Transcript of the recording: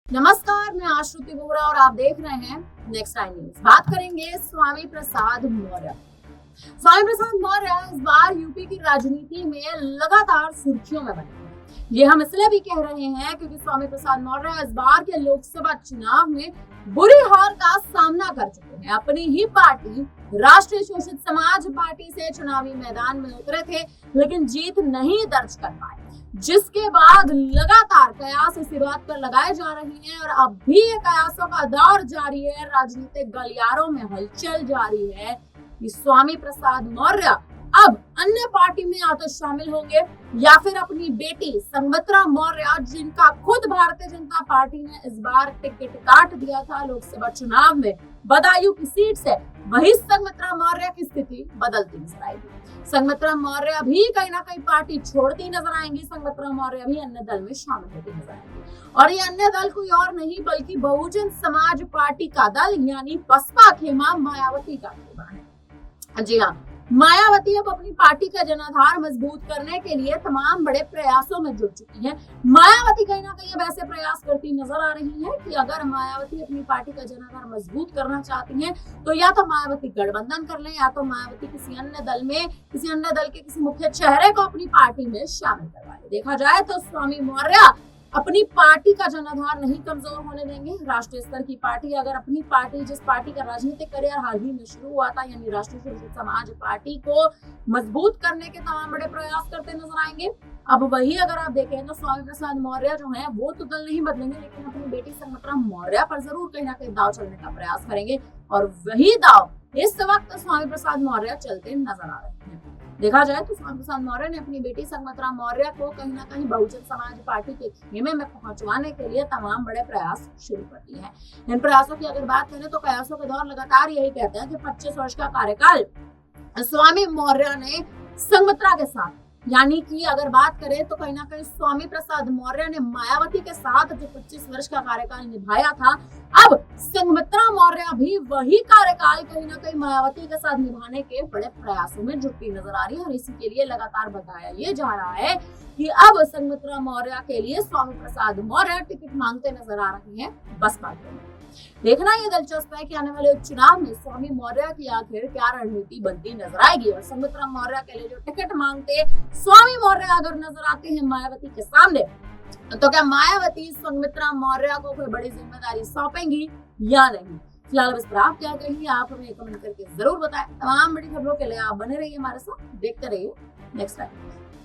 नमस्कार, मैं आश्रुति बोरा और आप देख रहे हैं नेक्स्ट टाइम न्यूज। बात करेंगे स्वामी प्रसाद मौर्य। स्वामी प्रसाद मौर्य इस बार यूपी की राजनीति में लगातार सुर्खियों में बने। ये हम इसलिए भी कह रहे हैं क्योंकि स्वामी प्रसाद मौर्य इस बार के लोकसभा चुनाव में बुरी हार का सामना कर चुके हैं। अपनी ही पार्टी राष्ट्रीय शोषित समाज पार्टी से चुनावी मैदान में उतरे थे, लेकिन जीत नहीं दर्ज कर पाए, जिसके बाद लगातार कयास इसी बात पर लगाए जा रहे हैं और अब भी ये कयासों का दौर जारी है। राजनीतिक गलियारों में हलचल जारी है कि स्वामी प्रसाद मौर्य अब अन्य पार्टी में या तो शामिल होंगे या फिर अपनी बेटी संघमित्रा मौर्य, जिनका खुद भारतीय जनता पार्टी ने इस बार टिकट काट दिया था लोकसभा चुनाव में बदायूं की सीट से, वही संघमित्रा मौर्य की स्थिति बदलती नजर आएगी। संघमित्रा मौर्य भी कहीं ना कहीं पार्टी छोड़ती नजर आएंगी। संघमित्रा मौर्य भी अन्य दल में शामिल होती नजर आएंगी और ये अन्य दल कोई और नहीं बल्कि बहुजन समाज पार्टी का दल यानी बसपा खेमा मायावती का खेमा है। जी हाँ, मायावती अब अपनी पार्टी का जनाधार मजबूत करने के लिए तमाम बड़े प्रयासों में जुट चुकी है। मायावती कहीं ना कहीं अब ऐसे प्रयास करती नजर आ रही है कि अगर मायावती अपनी पार्टी का जनाधार मजबूत करना चाहती हैं तो या तो मायावती गठबंधन कर लें या तो मायावती किसी अन्य दल के किसी मुख्य चेहरे को अपनी पार्टी में शामिल करवा ले। देखा जाए तो स्वामी मौर्य अपनी पार्टी का जनाधार नहीं कमजोर होने देंगे। राष्ट्रीय स्तर की पार्टी, अगर अपनी पार्टी जिस पार्टी का राजनीतिक करियर हाल ही में शुरू हुआ था यानी राष्ट्रीय शोषित समाज पार्टी को मजबूत करने के तमाम बड़े प्रयास करते नजर आएंगे। अब वही अगर आप देखें तो स्वामी प्रसाद मौर्य जो है वो तो दल नहीं बदलेंगे, लेकिन अपनी बेटी संघमित्रा मौर्य पर जरूर कहीं ना कहीं दाव चलने का प्रयास करेंगे और वही दाव इस वक्त स्वामी प्रसाद मौर्य चलते नजर आ रहे हैं। देखा जाए तो स्वामी प्रसाद मौर्य ने अपनी बेटी संघमित्रा मौर्य को कहीं ना कहीं बहुजन समाज पार्टी के खेमे में पहुंचवाने के लिए तमाम बड़े प्रयास शुरू कर दिए हैं। इन प्रयासों की अगर बात करें तो प्रयासों के दौर लगातार यही कहते हैं कि 25 वर्ष का कार्यकाल स्वामी मौर्य ने संघमित्रा के साथ, यानी कि अगर बात करें तो कहीं ना कहीं स्वामी प्रसाद मौर्य ने मायावती के साथ जो 25 वर्ष का कार्यकाल निभाया था, अब संघमित्रा मौर्य भी वही कार्यकाल कहीं ना कहीं मायावती के साथ निभाने के बड़े प्रयासों में जुटती नजर आ रही है और इसी के लिए लगातार बताया ये जा रहा है कि अब संघमित्रा मौर्य के लिए स्वामी प्रसाद मौर्य टिकट मांगते नजर आ रहे हैं बसपा के। देखना ये दिलचस्प है कि आने वाले उपचुनाव में स्वामी मौर्य की आखिर क्या रणनीति बनती नजर आएगी और संघमित्रा मौर्य के लिए जो टिकट मांगते स्वामी मौर्य अगर नजर आते हैं मायावती के सामने, तो क्या मायावती संघमित्रा मौर्य को कोई बड़ी जिम्मेदारी सौंपेंगी या नहीं? फिलहाल इस पर आप क्या कहेंगे, आप हमें कमेंट करके जरूर बताएं। तमाम बड़ी खबरों के लिए आप बने रहिए हमारे साथ, देखते रहिए नेक्स्ट टाइम।